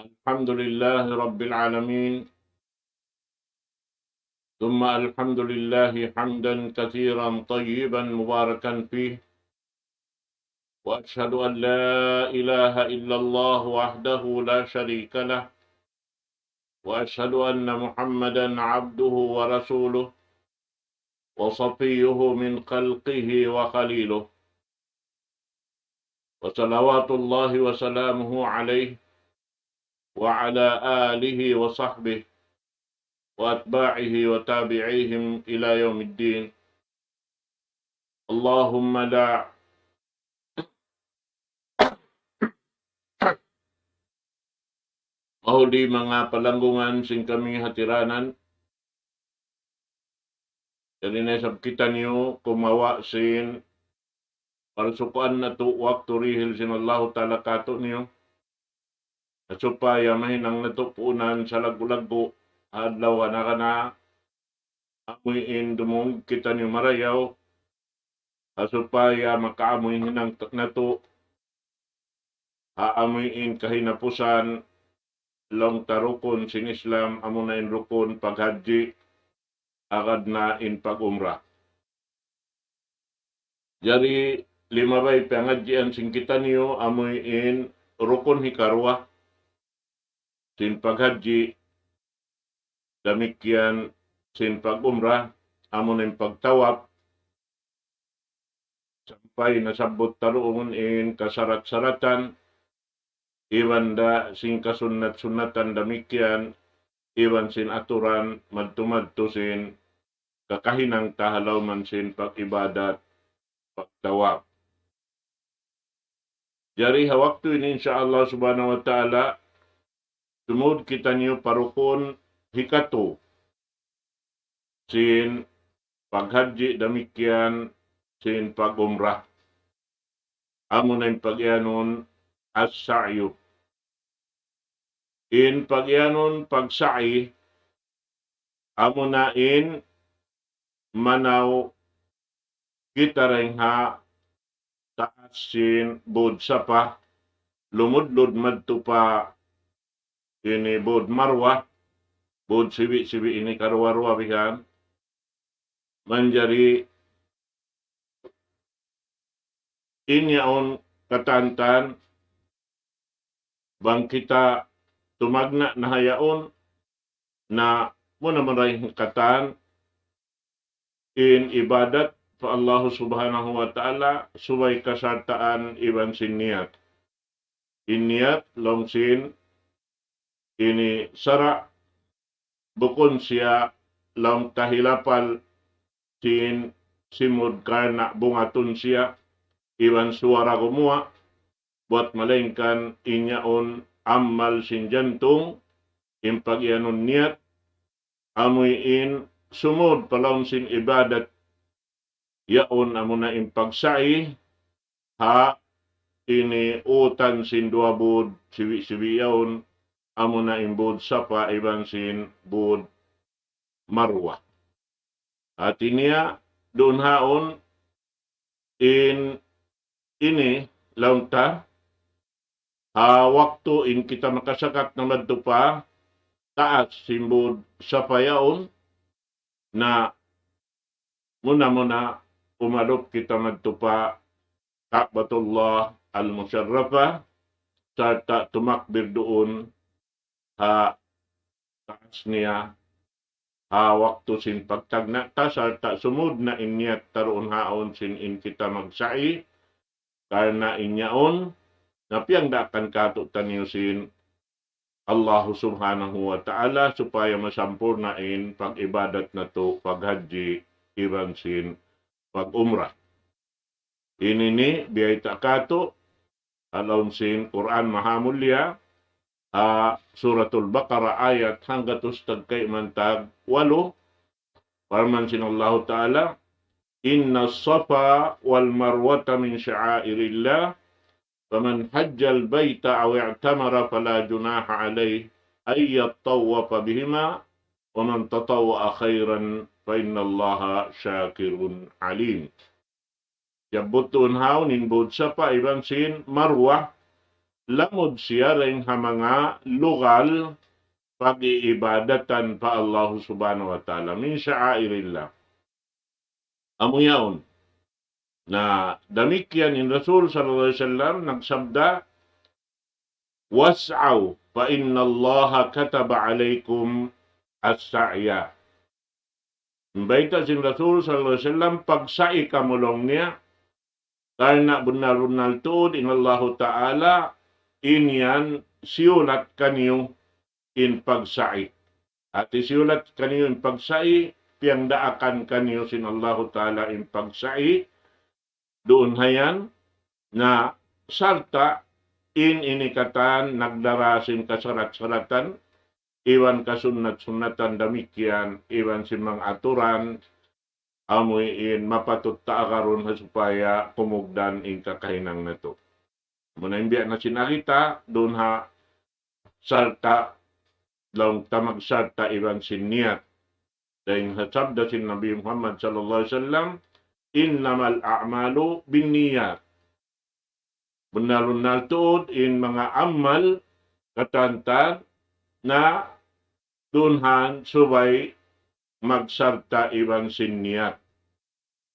الحمد لله رب العالمين ثم الحمد لله حمدا كثيرا طيبا مباركا فيه وأشهد أن لا إله إلا الله وحده لا شريك له وأشهد أن محمدا عبده ورسوله وصفيه من خلقه وخليله وصلوات الله وسلامه عليه وعلى آله وصحبه وأتباعه وتابعيهم إلى يوم الدين. اللهم لا Mahuli mga palanggungan sing kami hatiranan. Jadi nasab kita niyo kumawa sin parsukuan na to waktu rihil sin Allah Ta'ala kato niyo. Supaya mahinang natupunan sa lagu-lagu adlaw kana amuin dumong kita niyo marayaw. Supaya makaamuin hinang nato aamuin kahinapusan long tarukon sin Islam amo na in rukon paghaji agad na in pag-umrah. Jadi lima bay pengajian sing kita niyo amoy in rukun hikarwa sin paghaji demikian sin pag-umrah amo na in pagtawap sampai nasabot taruon in kasarat-saratan iwan da sin kasunat-sunatan demikian iwan sin aturan madto sin kakahinang tahalaw man sin pag-ibadat pagtawab. Jadi waktu ini insyaallah subhanahu wa ta'ala sumud kita niyo parukon hikato sin paghaji demikian sin pag-umrah. Amo na yung pagyanon as-sa'yu. In pagyanon pag-sa'i amo na in manaw kita rin ha taas sin bod sapa lumudlod madto pa ini bod marwa bod sibi ini karwa-rwa bihan manjari inyaon katantan bang kita tumagna na hayaon na muna maray katan in ibadat pa Allah subhanahu wa ta'ala subay kasartaan iban sin niyat. In niyat long sin ini sara bukon siya long tahilapal sin simud karna bungaton siya iban suara kumua buat malengkan inyaon amal sin jantung in pagyanon niyat amoy in sumud palong sin ibadat yaon amo na in pagsa'i ha ini utan sin dua bod sibi yaon amo na in bod sapa iban sin bod marwa. At iniya doon haon in ini launta waktu in kita makasakat na madto pa taas sin bod sapa yaon na muna umalop kita magtupa Ka'batullah al-Musharrafah sarta tumakbir doon ha taas niya waktu sin pagtagna ta sarta sumud na inyat taroon haon sin in kita magsa'i karna inyaon napiyang dakan kato taniyo sin Allah subhanahu wa ta'ala supaya masampurna in pag-ibadat na to paghaji iban sin pag-umrah. Ini ni biyay takato alon sin Quran Mahamulya Suratul Baqarah ayat hanggat ustad kay mantag 8 parman sin Allah Ta'ala inna safa wal marwata min sya'airillah faman hajjal baita aw i'tamara fala junaha alayhi ay yattawafa bihima wa man tatawwa khairan fa innallaha syakirun alim. Jabutun haw nin bod sapa iban sin marwa lamod siya rin ha mga lugal pag-iibadatan pa Allah subhanahu wa ta'ala min sya'airillah. Amo yaon na damikyan in Rasul sallallahu alaihi wasallam nagsabda, was'aw fa inna Allah kataba alaikum as-sa'ya. Imbaita sin Rasul sallallahu alaihi wasallam pagsai kamulong niya karena benar-benar tuod in Allah Ta'ala inyan siulat kanyo in pagsai. At siulat kanyo in pagsai, piangdaakan kanyo sin Allah Ta'ala in pagsai, doon hayan na sarta in inikatan nagdarasin kasarat-saratan, iwan kasunat-sunatan damikyan, iwan simang aturan, amuin mapatut taakaron supaya kumugdan in kakahinang na to. Muna imbiya na sinakita, doon ha sarta, lang tamag sarta iwan siniyat. Dahil hasabda sin Nabi Muhammad sallallahu alaihi wasallam, innamal a'malu binniyat. Benar-benar tuod in mga amal katantan na dunhan subay magsarta iwan sin niyat.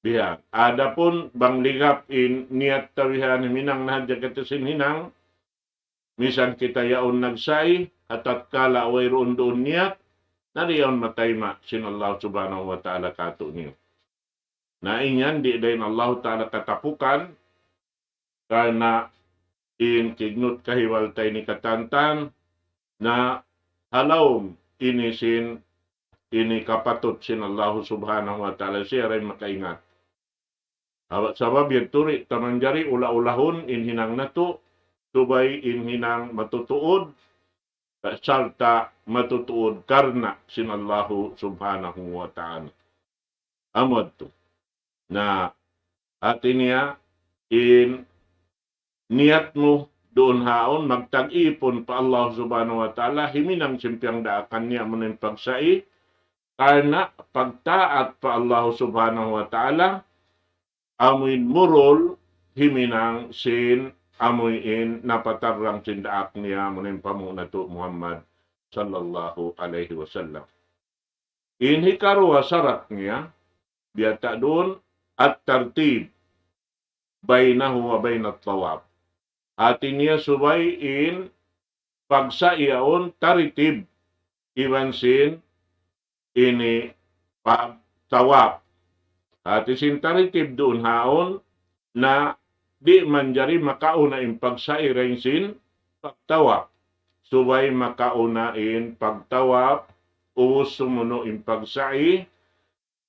Bihan. Adapun bang ligap in niyat tawihan minang nahadya kata sin hinang, misan kita yaon nagsay, atat kala away roon doon niyat, nariyaon matayma sin Allah subhanahu wa ta'ala kato niyo. Na inyan, di dahin Allah ta'ala katapukan, karena in kignot kahiwaltay ni katantan, na halawm inisin ini kapatut sin Allah subhanahu wa ta'ala siya rin makaingat. Awat sabab yan turi tamanjari ula-ulahon in hinang nato, subay in hinang matutuod, sarta matutuod karna sin Allah subhanahu wa ta'ala. Amod to. Na atin niya in niyat mo doon haon magtag-ipon pa Allah subhanahu wa ta'ala himinang simpyang daakan niya mo ng pagsai karena pagtaat pa Allah subhanahu wa ta'ala amuin murol himinang sin amuin napatarang sindaak niya mo ng pamunato Muhammad sallallahu alaihi wasallam. Inhikarwa sarat niya biyata doon at tartib bainahu wa bainat tawab. Atin niya subay in pagsaiyaon taritib iwan sin ini pagtawab. At isin taritib doon haon na di manjari makauna in pagsairay sin pagtawab. Subay makauna in pagtawab, uus sumuno in pagsai,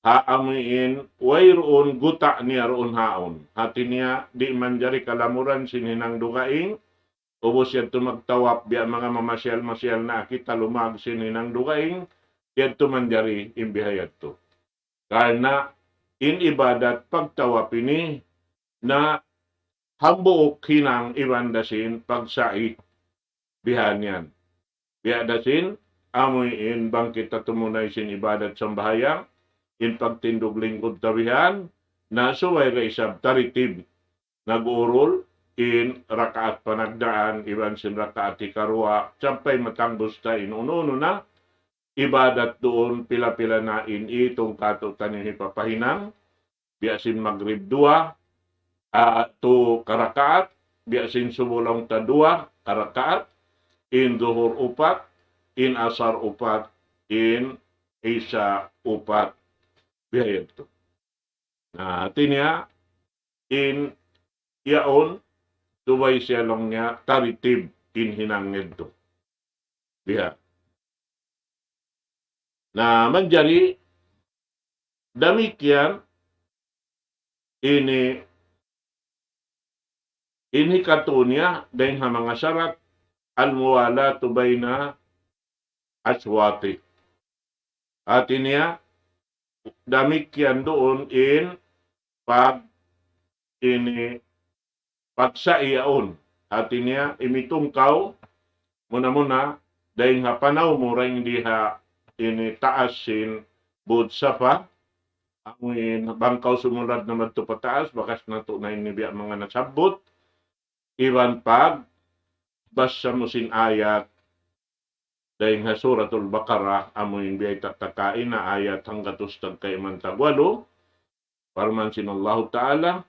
haamiin wayroon guta niya roon haon. Hati niya di manjari kalamuran sinhinang dugaing, ubos yan tumagtawap biya mga mamasyal-masyal na kita lumag sinhinang dugaing, yan tumanjari imbihayat to. Karena in ibadat pagtawap ini na hambuok hinang ibandasin pagsai bihan yan. Biadasin amuin bang kita tumunay sin ibadat sambahayang, in pagtindog lingkod tawihan, na suway raisab taritib, nag-urol, in rakaat panagdaan, iban sin rakaat ikarwa, sampay matanggos ta in uno na, ibadat doon pila-pila na in itong katutan ni papahinang, biasin magrib 2, to karakaat, biasin sumulong ta 2 karakaat, in duhur 4, in asar 4, in isya 4. Biyayad to. Nah, tinya in yaon subay siya long niya taritib in hinangid to. Biya. Na manjari damikyan ini katunya dahil ha mga syarat al-muwala tubayna aswati. At niya damikyan doon in pagsaiyaon. At niya imitungkaw muna dahil ha panaw mo rin di ha ini taas sin budsa pa. Ang bangkaw sumunod na magtupataas, bakas na to na inibiya mga nasabot. Iwan pag basa mo sin ayat dahil nga suratul Baqarah amoy biyay tatakain na ayat hanggat ustad kay mantagwalo parman sinallahu ta'ala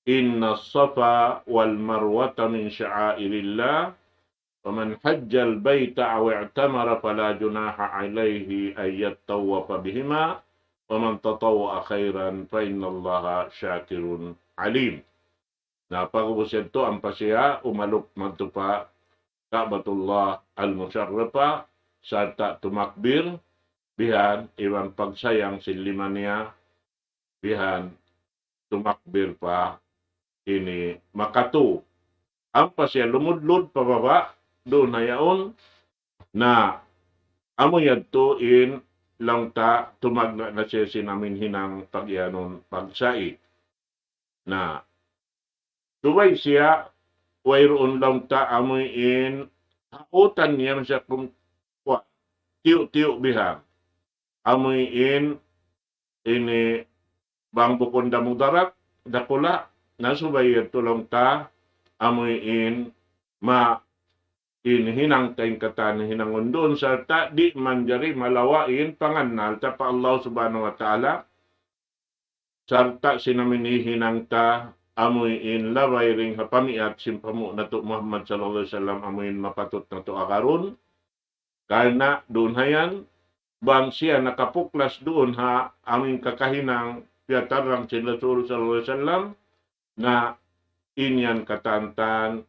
inna safa wal marwata min sya'airillah faman hajjal baita aw i'tamara fala junaha alayhi ay yattawafa bihima waman tatawwa khairan fa innallaha syakirun alim. Napagubos ito ang pasiya umalok magtupa Ka'batullah al-Musharrafa sarta tumakbir bihan iwan pagsayang siliman niya bihan tumakbir pa ini makatu. Ang pasiya lumudlod pababa doon na yaon na amo yadto in lang ta tumagna na siya sinamin hinang pagyanon pagsai na duway siya wayroon lang ta amoy in hautan niya siya kung tiyo-tiyo biha amoy in ini bang bukunda mudarat dakula nasubay tulong ta amoy in ma in hinang tayong katan hinangon doon sarta di manjari malawain panganal ta pa Allah subhanahu wa ta'ala sarta sinamini hinang ta amoy in laway ring hapamiat simpamo na to Muhammad sallallahu alaihi wasallam amoy mapatot na to akaron karena doon hayan bang siya nakapuklas doon ha aming kakahinang piatarang si Rasul sallallahu alaihi wasallam na inyan katantan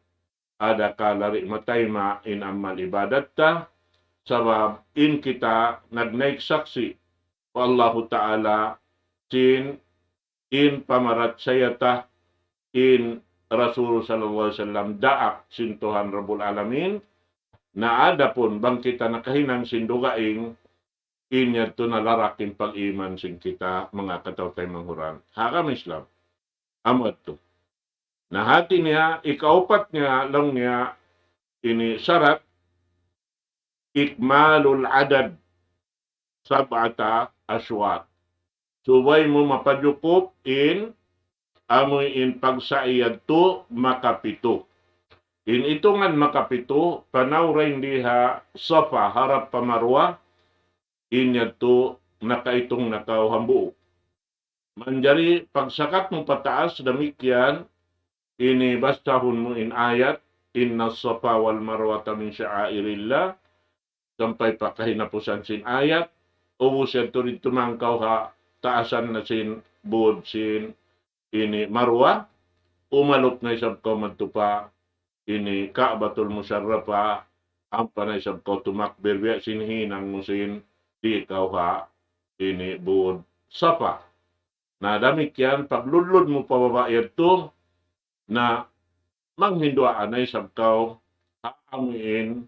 ada kalari matayma in amal ibadat ta sabab in kita nagnaik saksi wa Allah Ta'ala sin in pamarat sayata in Rasul sallallahu alaihi wasallam daak sin Tuhan Rabbul Alamin na ada pun bang kita nakahinang sindugaing inya to nalarakin pag-iman sin kita mga katawtay manghuran. Hakam Islam. Amot to. Nahati niya, ikaupat niya lang niya ini syarat ikmalul adad sab'ata aswat. Subay mo mapadyukop in amoy in pagsaiyad to makapito. In itungan makapito, panawray diha Safa harap pamarwa, inya to nakaitong nakauhambuo. Manjari pagsakat mo pataas damikyan, ini bastahun mo in ayat, inna Safa wal marwata min sya'airillah, sampai pakahinapusan sin ayat, ubus yan to rin tumangkaw ha, taasan na sin bod sin ini marwa, umalok na isang komento pa, ini Ka'batul Musharrafa, ang panay isang ko tumakbir, biya sinhinang musin, di ikaw ha, ini bod Safa. Na damikyan, pagludlod mo pababayad to, na manghindwaan ay sabkaw, haamuin,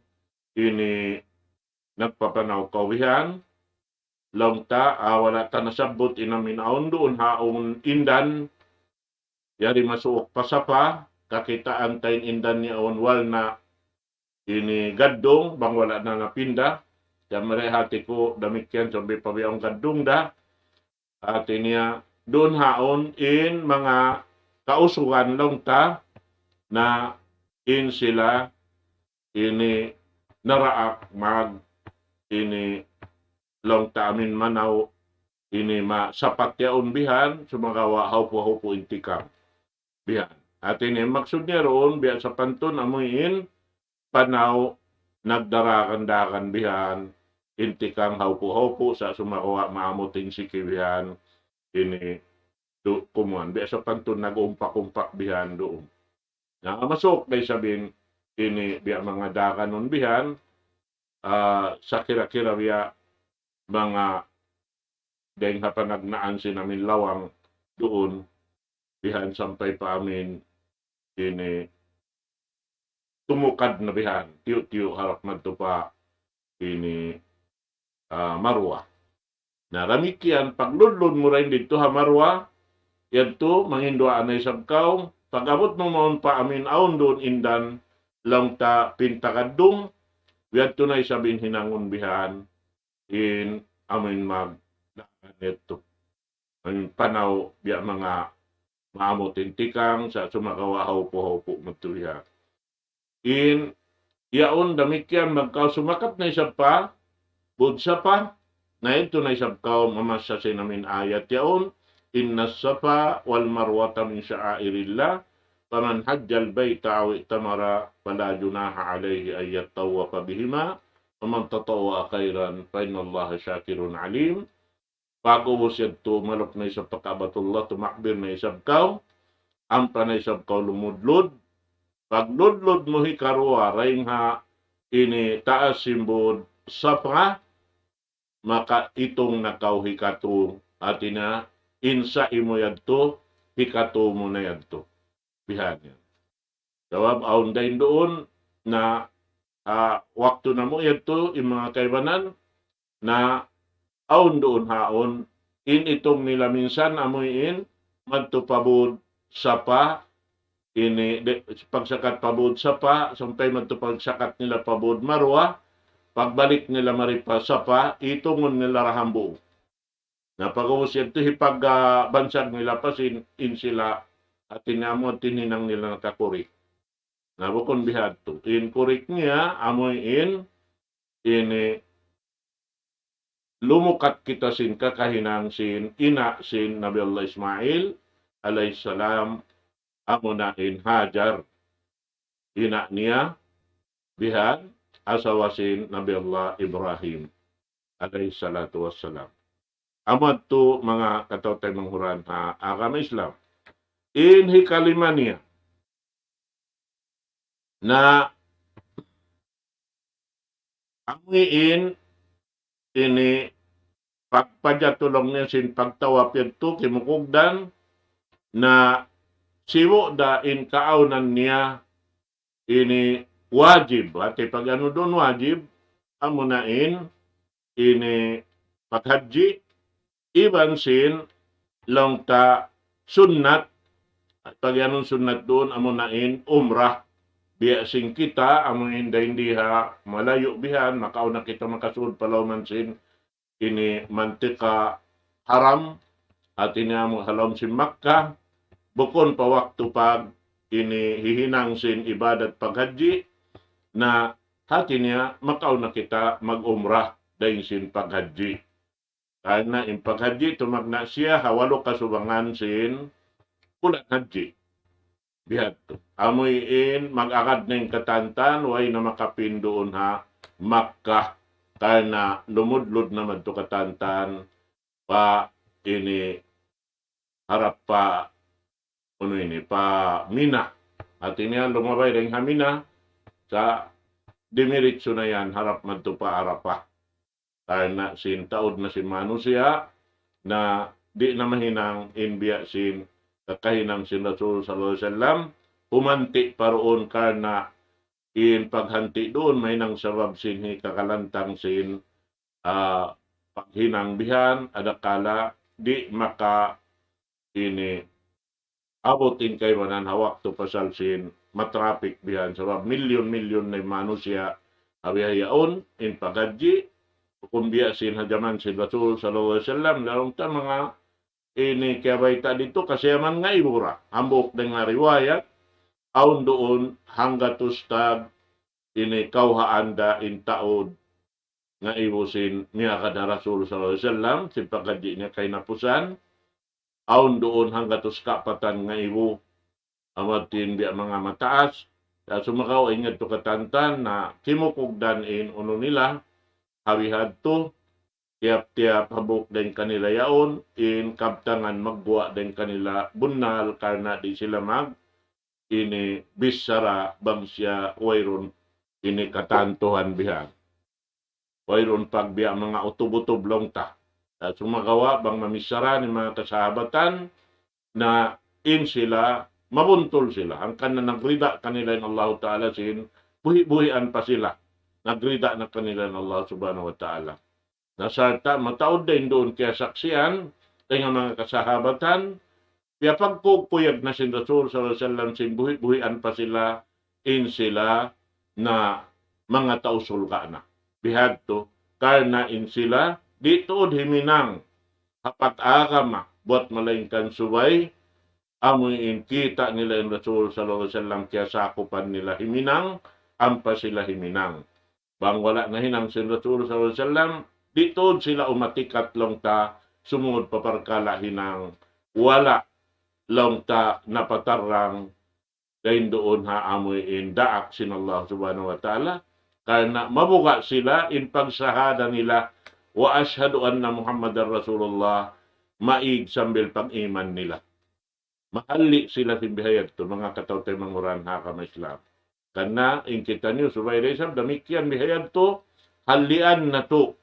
ini nagpapanaw kawihan, lang ta, wala ta nasabot inaminaon doon haon indan, yari masuok pa sa pa, kakitaan tayo indan niya wal na ini gaddong, bang wala na napinda, damari hati ko damikyan sabi pabiyang gaddong da, hati niya doon haon in mga kausugan lang ta, na in sila ini naraak mag ini long tamin manaw ini masapat yaon bihan sumagawa haupo intikam bihan. At ini maksud niya roon bihan sa pantun amuin panaw nagdarakan-dakan bihan intikang haupo sa sumagawa maamuting sikibihan ini kumuan bihan sa pantun nag-umpak-umpak bihan doon. Na masok kay sabihin ini bihan mga dakan nun bihan sa kira-kira biya mga dahil hapanagnaan sinamin lawang doon bihan sampai pa amin ini tumukad na bihan tiyo-tiyo harap magtupa ini marwa. Naramikyan pagludlod mo rin dito ha marwa yan to manghindwaan ay sabkaw pag-abot mo maun pa amin aon doon indan lang ta pintakadong biyan to na isabing hinangon bihan in amin mag neto. Ang panaw biya mga maamotintikang sa sumakawa haupo magtuliha. In Yaon demikian magkaw sumakat na isab pa, budsa pa, na ito na isab kaw mamasa namin ayat yaon, inna safa wal marwata min sya'airillah, faman hajjal baita aw itamara fala junaha alayhi ay yattawafa bihima, faman tatawwa khairan fa innallaha syakirun alim. Bago mo siya to malok na isab pakabatullah, tumakbir na isab kaw, ampa na isab kaw lumudlod, pagludlod mo hikarwa, ray nga ini taas simbod safa, maka itong nakaw hikato atina insa imo yadto, hikato mo na yadto. Bihan yan. Jawab, aun dahin doon na waktu na mo yadto, yung mga kaibanan, na aun doon haon, in itong nila minsan amuin, magtupabod sapa, ini pagsakat pabod sapa, sampay magtupagsakat nila pabod marwa, pagbalik nila maripa sapa, itungon nila rahambo. Na pag-uusip ito, bansag nila pasin, in sila, at tinamo tininang nila nakakurik. Na bukon bihad to. In kurik niya, amoy ini, lumukat kita sin kakahinang sin, ina sin Nabi Allah Ismail, alayhisalam, amunain Hajar, ina niya, bihad, asawasin Nabi Allah Ibrahim, alayhisalatu wassalam. Amad to mga katawtay manghuran ha agama Islam. Inhi kalima niya na amuin ini pagpajatulong niya sin pagtawapir to kimukugdan na siwo da in kaaunan niya ini wajib. At pag ano doon wajib, amunain ini paghaji, iban sin lang ta sunnat, at pag anong sunnat doon, amunain umrah. Biya sing kita, amunain da hindi ha malayo bihan, makauna kita makasunod palawman sin ini mantika haram, at ini among halom sin Makkah, bukon pa waktu pag ini hihinang sin ibadat paghaji, na hati niya makauna kita mag-umrah dahin sin paghaji. Karena in paghaji tumagna siya hawalo kasubangan sin ulat haji. Bihat to. Amuin mag-akad ng katantan, way na makapin doon ha Makkah. Karena lumudlod naman to katantan pa ini harap pa pa Mina. At ini lumabay rin Mina sa dimiritso na yan harap man to pa Arapah. Karena sin taod na si manusia na di na mahinang inbiya sin kakahinang sin Rasul sallallahu alaihi wasallam humanti paroon karena in paghanti doon mahinang sabab sin kakalantang sin paghinang bihan adakala di maka ini abutin kay manan hawak to pasal sin matrafik bihan sabab milyon-milyon na manusia awihayaon in paghaji kumbiya sin hajaman si Rasul sallallahu alaihi wasallam larong ta mga ini kabaita dito kasi man nga ibura ambok dengan riwayat aun doon hangga tustag ini kauhaan da in taod nga ibusin niya kada Rasul sallallahu alaihi wasallam si pagkaji niya kay napusan aun doon hangga tus kapatan nga ibu amatin biya mga mataas sa sumakaw ingat to katantan na kimukugdan in uno nila hawihad to, tiap-tiap habok din kanila yaon, in kaptangan magbuwa din kanila bunal, karena di sila ini bisara bang siya wayron ini katantuhan bihan. Wayron pagbiya mga utub-utub long ta. At sumagawa bang mamisara ni mga kasahabatan na in sila, mabuntol sila. Ang kanan nagrida kanila in Allah Ta'ala sin, buhi-buhian pa sila. Nagrida na kanila ng Allah subhanahu wa ta'ala. Nasarta, mataod din doon kaya saksiyan, kaya mga kasahabatan, kaya pagpupuyag na sin Rasul sallallahu alaihi wasallam sin buhi-buhian pa sila, in sila na mga tausul ka na. Bihad to, karna in sila, dito himinang, kapat agama, buat malaingkan subay, amoy in kita nila in Rasul sallallahu alaihi wasallam kaya sakupan nila himinang, ampa sila himinang. Bang wala na hinang sin Rasul sallallahu alaihi wasallam, dito sila umatikat long ta sumungod paparkala hinang wala long ta napatarang dahin doon ha amoy in daak sin Allah subhanahu wa ta'ala karena mabuga sila in pagsahada nila wa ashhadu anna Muhammadar Rasulullah maig sambil pag-iman nila. Maali sila simbihayag to mga katawtay manguran ha kama Islam. Karena in kita niyo subay resam damikian bihayag to halian na to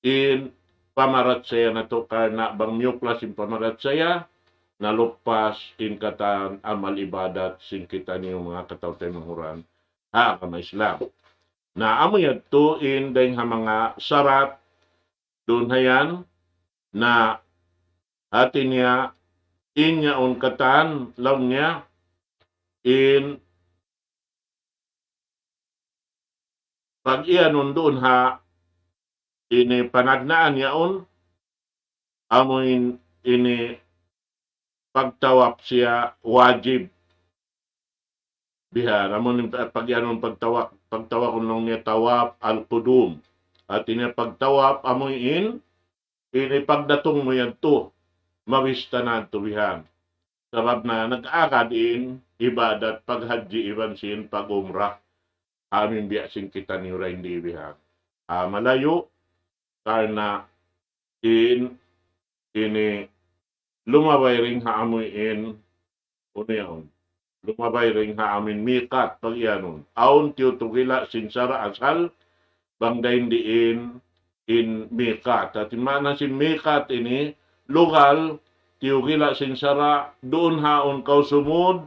in pamarat saya na to karena bang miyuklas in pamarat saya nalupas in katan amal ibadat sing kita niyo mga katawtay manguran ha kama Islam. Na amoy to in dahing ha mga sarat doon hayan na atin niya inya on katan lang niya in pag iyanon doon ha ini panagnaan yaon amoy ini pagtawap siya wajib biha amon pag iyanon pagtawap nung niya tawap al-qudum at ini pagtawap amoy ini pagdatong mo yan to mawista na to bihan sabab na nag-akad in ibadat paghaji ibansin pag-umrah amin biyasin kita ni ura hindi bihan malayo karena ini lumabay ring haamoy ano yun lumabay ring haamin mikat pag yanon aun tiyutugila sinsara asal bangdayin diin in mikat at mana sin mikat ini lugal tiyugila sinsara doon haon kau sumud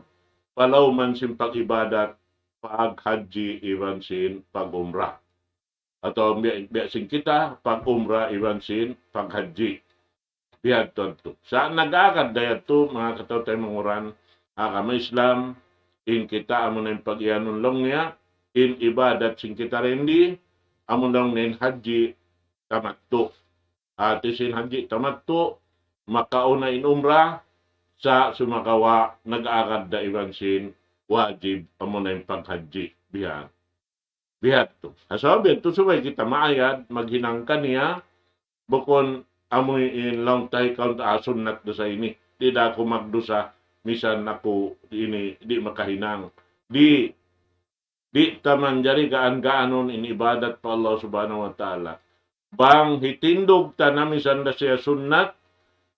palaw man sin pag-ibadat pag-haji iban sin pag-umrah atau biasin kita pag-umrah iban sin pag-haji biad to saan nag-akad dayat to mga katawtay manguran agama Islam in kita amon ang pag-iyanon lang niya in ibadat sin kita rendi amon lang nin haji tamat to at sin haji tamat to makauna in umrah sa sumakawa nag-akad da iban sin wajib amon ang pag-haji bihat to hasabi to subay kita maayad maghinangkan niya bukon amoy in long tay count asunat do sa ini tidak ako magdusa misan ako ini di makahinang di taman jari gaan-gaanon in ibadat pa Allah subhanahu wa ta'ala bang hitindog ta na misan da siya sunnat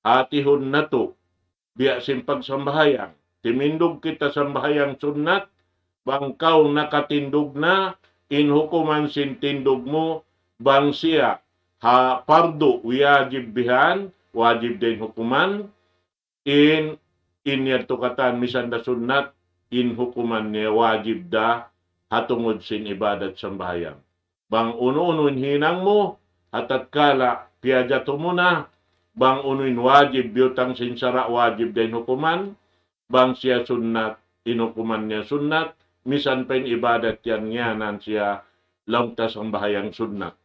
atihon na to biya simpag sambahayang timindog kita sambahayang sunnat bang kau nakatindog na in hukuman sintindog mo bang siya ha pardo wajib bihan wajib din hukuman in yato katan misan da sunnat in hukuman niya wajib da hatungod sin ibadat sambahayang bang uno-unoin hinang mo hatat kala piyajato mo na bang unuin wajib biyutang sinsara wajib din hukuman bang siya sunnat inukuman niya sunnat misan pa ibadat yan nyanan siya langtas ang bahayang sunnat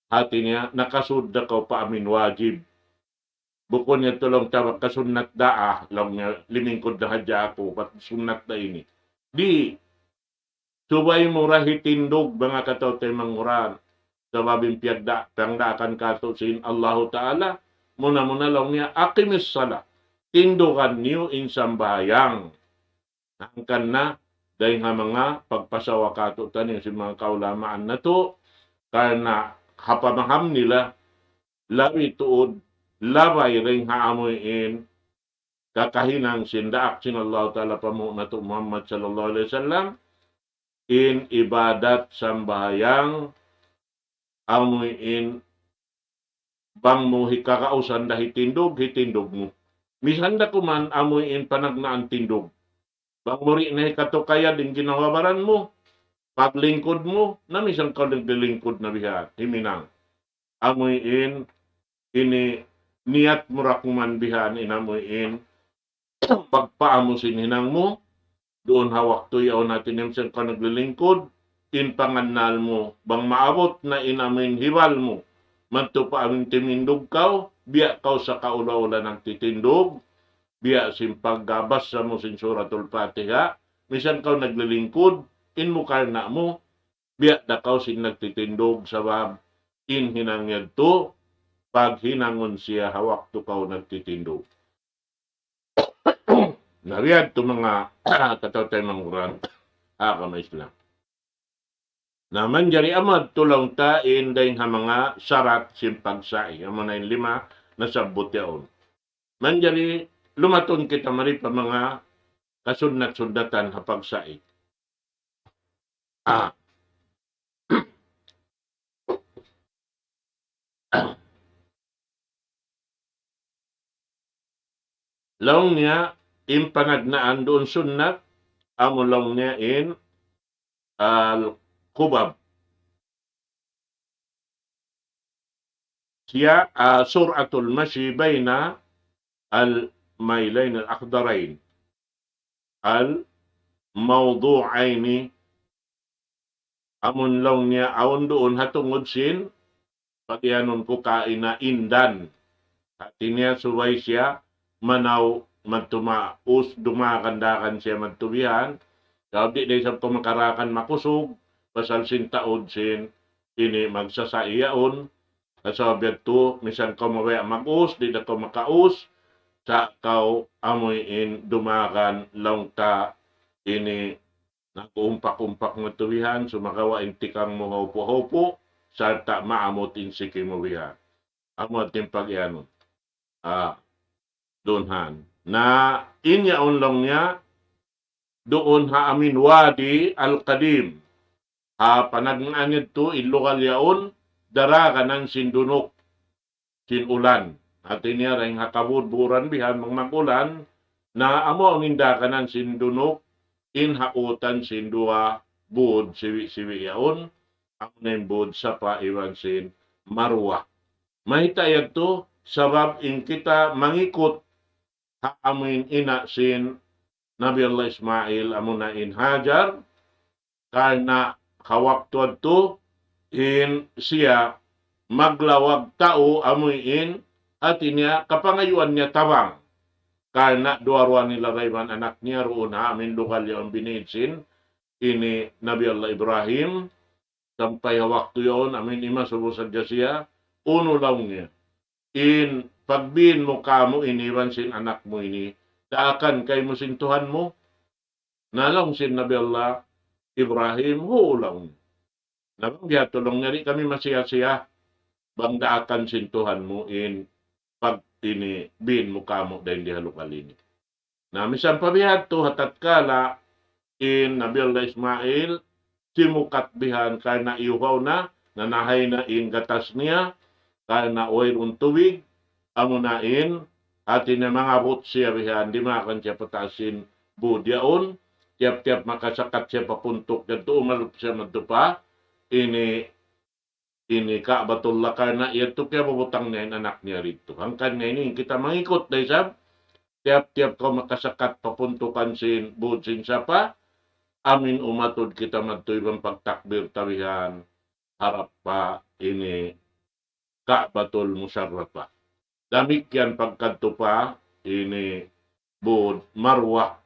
hati niya nakasud da ko pa amin wajib bukon niya tulong tawag kasunat daa lang niya limingkod na hadya ako pat sunnat da ini di subay mo rahitindog mga katawtay manguran sababing piyagda pangdaakan kato sin Allahu Ta'ala muna lang niya akimis sala tindukan niyo in sambayang nangkan na dahil nga mga pagpasawa kato tanin si mga kaulamaan na to karena hapamaham nila labi tuod labay ring haamoyin kakahinang sindaak sin Allah Ta'ala pamu na to Muhammad sallallahu alaihi wasallam in ibadat sambahayang amoyin bang mo hikakausan da hitindog mo misanda kuman amoyin panagnaan tindog bang muri na hikatukaya din ginawabaran mo paglingkod mo na misang ka naglilingkod na bihat himinang amoyin ini niat murakuman bihan inamoyin pagpaamo sinhinang mo doon hawak tuyaw natin yung ka naglilingkod in pangannal mo bang maabot na inamin hiwal mo manto pa aming timindog kaw biya kaw sa kaula-ula ng titindog biya simpag gabas sa mo sin suratul Fatiha misan kaw naglilingkod inmukar na mo, biya dakaw sin nagtitindog sabab in hinangyad to, pag hinangon siya hawak to kaw nagtitindog. Nariyad to mga katawtay manguran, kamay Islam. Naman jari amad tulang ta inday nga mga syarat simpagsai. Amo na 5 na sabot yaon. Manjari lumaton kita mari pa mga kasundat-sundatan hapagsai. Laong niya impanagnaan doon sunnat, amo laong niya in al-kubab. Siya suratul mashi bayna al-mailain al-akhdarain al-mawdu'aini. Amon laong niya awon doon hatungod sin pagyanon ko kain na indan. Hati niya suway siya manaw magtumaus dumakandakan siya magtubihan. Kaya di day sa pumakarakan makusog pasal sin taod sin ini magsasaiyaon. Kasabiat to misan ko mawaya mag-us di na ko makaus sa kaw amoy in dumakan laong ta ini nag-umpak-umpak ng tuwihan, sumakawa intikang mo hopo-hopo, sa ta maamot insiki mo wihan. Amot yung pag-iano. Doonhan. Na inyaon lang niya, doon ha amin wadi al-kadim. Panagnaanid to, ilokal yaon, dara ka ng sindunok, sinulan. At niya rin hakabudburan bihan mga magulan, na amo ang inda ka ng sindunok, inhautan sin dua bud siwi yaon ang name bud sa paiwan sin marwa. Mahitayag to sabab in kita mangikot haamin ina sin Nabi Allah Ismail amuna in Hajar karena hawak to in siya maglawag tao amoy in at niya kapangayuan niya tabang. Karena dua nila rayman anak niya roon amin lokal yung binitsin ini Nabi Allah Ibrahim sampai waktu yon amin ima subusan siya uno lang niya in pagbin mo kamo iniwan sin anak mo ini daakan kay mo sin Tuhan mo nalong sin Nabi Allah Ibrahim hulang nabang biya tulong niya kami masaya-siya bang daakan sin Tuhan mo in pag ini bin mukamo dahil di halukal ini. Na misan pabihat to hatat kala in Nabi Allah Ismail simukat bihan karena iuhaw na nanahay na in gatas niya karena oil untubig amunain atin na mga bot siya bihan di makan siya patasin budyaon tiap-tiap makasakat siya papuntok ganto umalup siya magdupa ini Ka'batullah karena ito kaya mabutang niya anak niya rito. Hangkan nga ini kita mangikot dahil sab, tiap-tiap ko makasakat papuntukan sin budsin sapa, amin umatod kita magtuibang pagtakbir tawihan, harap pa ini Ka'batul Musarrafa. Damikyan pagkanto pa, ini bud marwah,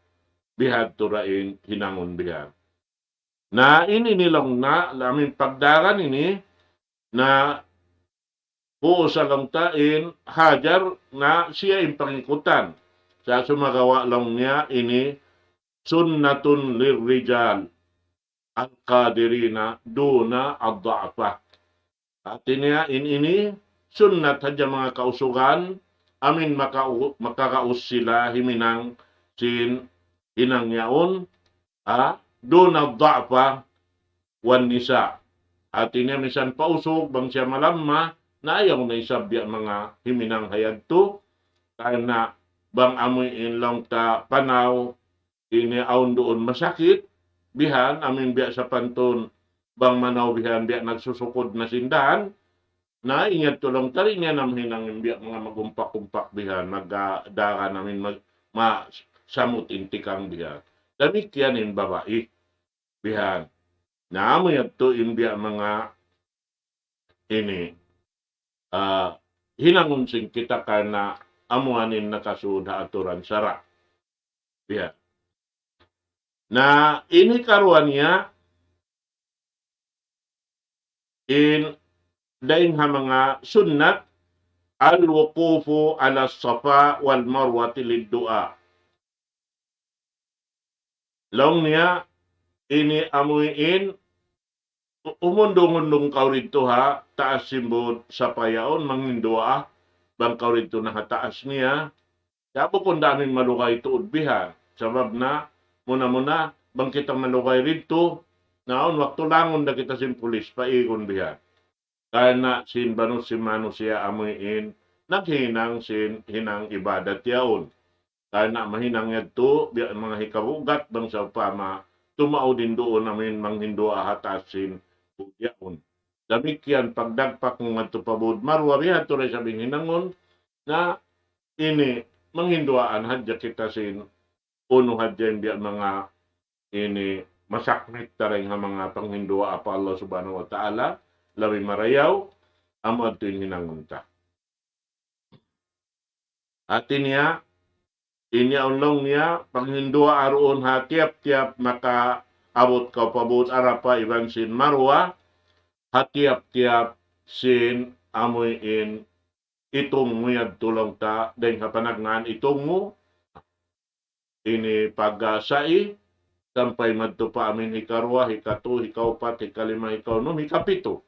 bihad turain hinangon bihad. Na ini nilang na, amin pagdaran ini, na sa lang tain Hajar na siya yung pangikutan. Sa sumagawa lang niya ini sunnatun lirrijal al-qadirina duna ad-da'fa. At niya ini sunnat hadya mga kausugan amin makakaus sila himinang sin inang yaon duna ad-da'fa wan nisa. At niya misan pausog bang siya malamma na ayaw na isabya mga himinang hayad to karena bang amoy inlang ta panaw ini aon doon masakit bihan amin biya sa panton bang manaw bihan biya nagsusukod na sindahan na ingat tulong tari niya namin ang biya mga magumpak-umpak bihan magdaka namin samut intikang bihan damikyan in babae bihan Naamo to imbya mga ini hinangunsing kita karena amuanin nakasud aturan sara. Yeah. Na ini karuan niya in daing ha mga sunnat al-wuqufu ala safa wal marwati lid-du'a. Long niya ini amuin umundong-undong kaw rito ha taas simbod sa payaon mangindua bang kaw rito na taas niya. Dapo kung daming malukay tuod biha. Sabab na muna bang kita malukay rito naon wakto langon na kita sin pulis paikon biha. Kaya na sin banus si mano siya amuin naghinang sin hinang ibadat yaon. Kaya na mahinang yadto mga hikabugat bang sa upama tumao din doon namin manghindua hatasin yaon. Damikyan pagdagpak ng matupabod marwa biha to rin sabing hinangon na ini manghinduaan hadya kita sin uno hadya biya mga ini masaknit taring nga mga panghindua apa Allah subhanahu wa ta'ala lawi marayaw amo ato yung hinangunta. Atin niya inyaunlong niya panghindua aroon ha tiap-tiap maka abot ka pabot arapa iban sin marwa ha tiap-tiap sin amuin itong nguyad tulong ta dahil kapanagngan itong mo ini pagasai sampai madto pa amin hikarwa, hikatu, hikaupat, hikalima, hikaunum, hikapito.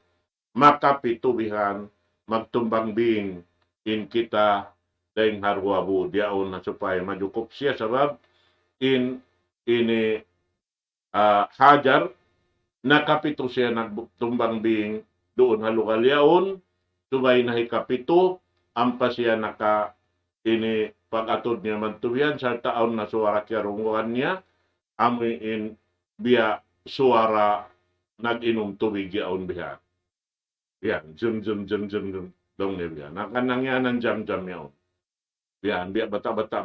Makapito bihan magtumbang bing in kita dahil harwa bu diaon na supaya majukup siya sabab ini hajar nakapito siya nagtumbang bing doon halukalyaon subay na hikapito ampa siya naka ini pag-atod niya mantubihan sa taon na suara kiyarunguhan niya amin biya suara nag-inom tubig yaon biya. Yan, jum dong niya biya. Nakanang yan ang jam yaon. Yan, biya bata-bata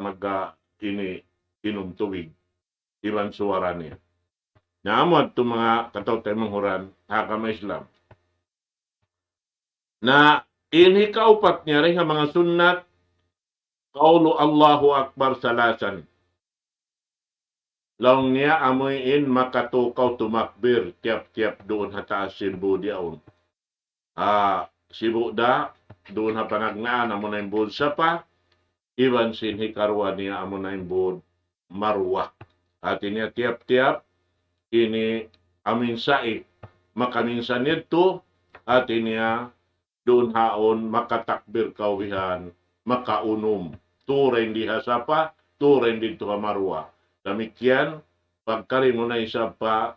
ini inom tubig. Iban suara niya. Naamod itong mga kataw-tay manghuran hakama Islam. Na inhikaupat niya rin ang mga sunnat kaulu Allahu Akbar salasan. Long niya amuin makatukaw tumakbir tiap-tiap doon hataas silbo diaon. Sibu da doon ha panagnaan amo na imbod sa pa iban sin hikarwa niya amo na imbod marwa. At niya tiap-tiap ini amin sai makaminsan nito at niya doon haon makatakbir kawihan makaunom. Turen di hasapa, turen dito ka marwa. Demikian, pagkari mo na isa pa,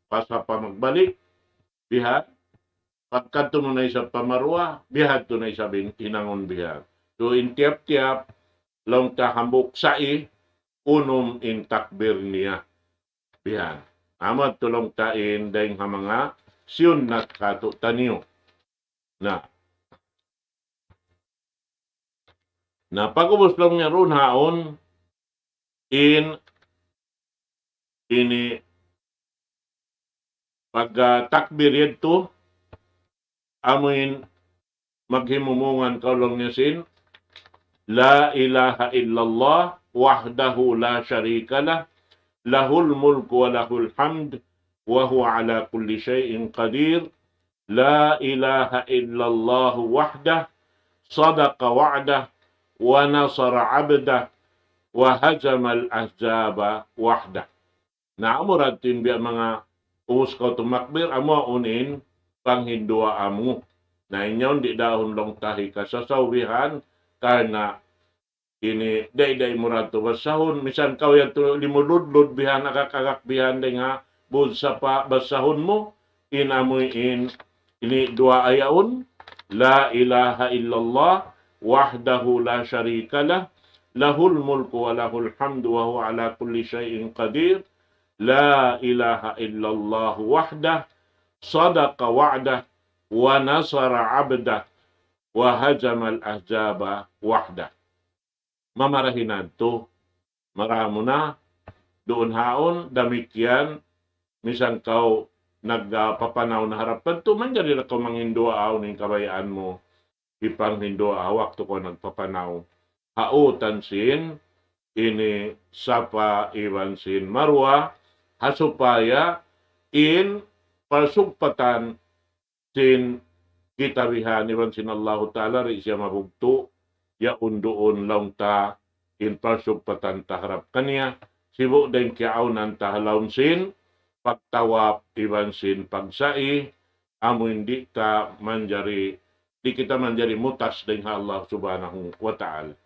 pasapa magbalik, bihat. Pagkanto mo na isa pa marwa, bihat to na isa hinangon bihat. So, in tiap-tiap, long tahambok sai, unom in takbir niya. Bihat. Amad tulong tain dahil mga siyon na kato taniyo. Na pagubos lang niya ron haon ini pag-takbir yadto amuin maghimumungan ka lang niya sin la ilaha illallah wahdahu la syarika lah lahul mulku wa lahul hamd wa huwa ala kulli syai'in qadir la ilaha illallah wahdah sadaqa wa'dah wa nasara abdah wa hajamal ahzaba wahdah. Na amurad tin biya mga uus ka tumakbir amo unin panghindua amo. Na inyon di dahon long tahi kasasawihan karena ini day murad to basahon misan kaw yan to limuludlod bihan nakakagak bihan day nga bud sa pa basahon mo inamuin ini dua ayaon la ilaha illallah wahdahu la syarika lah lahul mulku wa lahul hamdu wa huwa ala kulli syai'in qadir la ilaha illallah wahdah sadaqa wa'dah wa nasara 'abdah wa hajamal ahzaba wahdah. Mamarahinan to maramo na doon haon damikian misan kau nagpapanaw na harapan to man diri ka mangindua aw ning kabayaan mo ipang hindo awak to ko nagpapanaw. Hautan sin ini sapa iwan sin marwa hasupaya in pasugpatan sin kitarihan iwan sinallahu ta'ala ri siya mabugto ya undoon lang ta in pasugpatan taharap kanya sibo din kiaunan tahalawn sin pagtawap iwan sin pagsai amo hindi ta manjari di kita manjari mutas din Allah subhanahu wa ta'ala.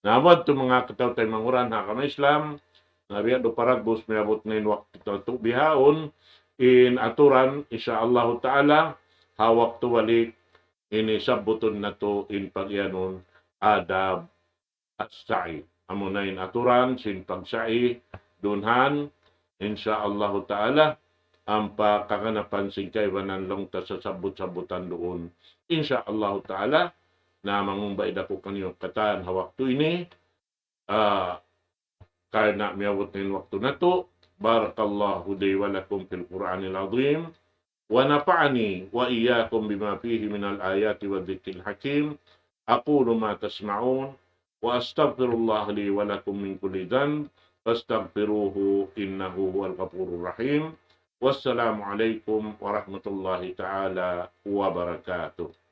Namad to mga katawtay manguran ha kama Islam nabiya do paragos miabot ngayon waktu to bihaon in aturan insya-Allah ta'ala hawak to walik ini sabuton na to in pagyanon adab at sa'i. Amo na in aturan sin pagsa'i dunhan insya-Allah ta'ala ang pakakanapan sin kaywanan lang ta sa sabot-sabutan doon insya-Allah ta'ala na mangumbay dako kanyo katan hawak to ini karena miabot ngayon waktu na to. Barakallahu li wa lakum fil Qur'anil azim wa nafa'ani wa iyyakum bima fihi minal ayati wa dhikril hakim. Aqulu ma tasma'un wa astaghfirullah li wa lakum min kulli dhanb fastaghfiruhu innahu huwal ghafurur rahim. Wassalamu alaikum warahmatullahi ta'ala wabarakatuh.